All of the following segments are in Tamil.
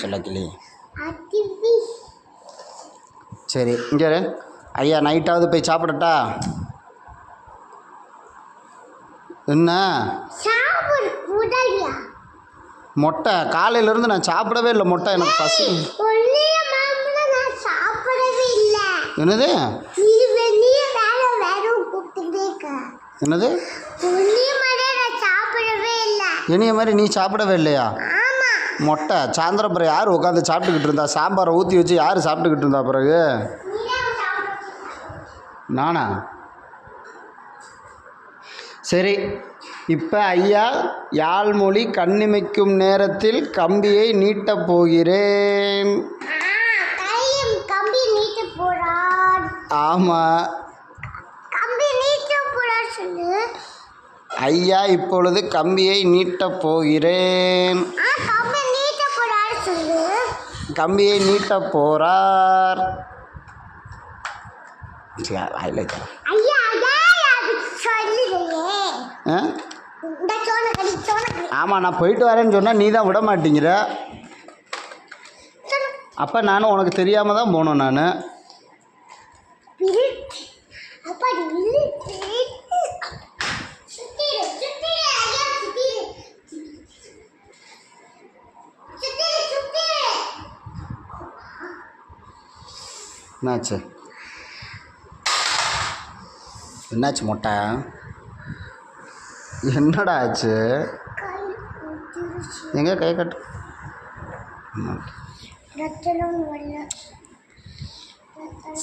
சொல்லக்கிளி. சரி இங்கே ஐயா நைட்டாவது போய் சாப்பிடட்டா? என்ன மொட்டை? காலையிலேருந்து நான் சாப்பிடவே இல்லை மொட்டை. எனக்கு பசி. என்னது என்னது? என்னைய மாதிரி நீ சாப்பிடவே இல்லையா? மொட்டை சாயந்தரம் யார் உட்காந்து சாப்பிட்டுக்கிட்டு இருந்தா? சாம்பாரை ஊற்றி வச்சு யார் சாப்பிட்டுக்கிட்டு இருந்தா? பிறகு நானா? சரி இப்போ ஐயா யாழ்மொழி கண்ணிமைக்கும் நேரத்தில் கம்பியை நீட்டப் போகிறேன். ஆமாம் ஐயா இப்பொழுது கம்பியை நீட்டப் போகிறேன். கம்பியை நீட்டப் போகிறார். ஆமாம் நான் போயிட்டு வரேன்னு சொன்னால் நீ தான் விட மாட்டேங்கிற. அப்போ நானும் உனக்கு தெரியாமல் தான் போனோம். நான் என்னாச்சு என்னாச்சு மொட்டை? என்னடா ஆச்சு? எங்கே கை கட்டு?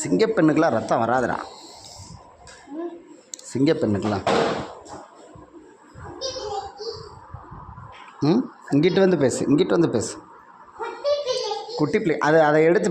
சிங்கப்பெண்ணுக்கெலாம் ரத்தம் வராதுடா. சிங்கப்பெண்ணுக்கெலாம் இங்கிட்டு வந்து பேசு, இங்கிட்டு வந்து பேசு. குட்டி பிள்ளை அதை எடுத்து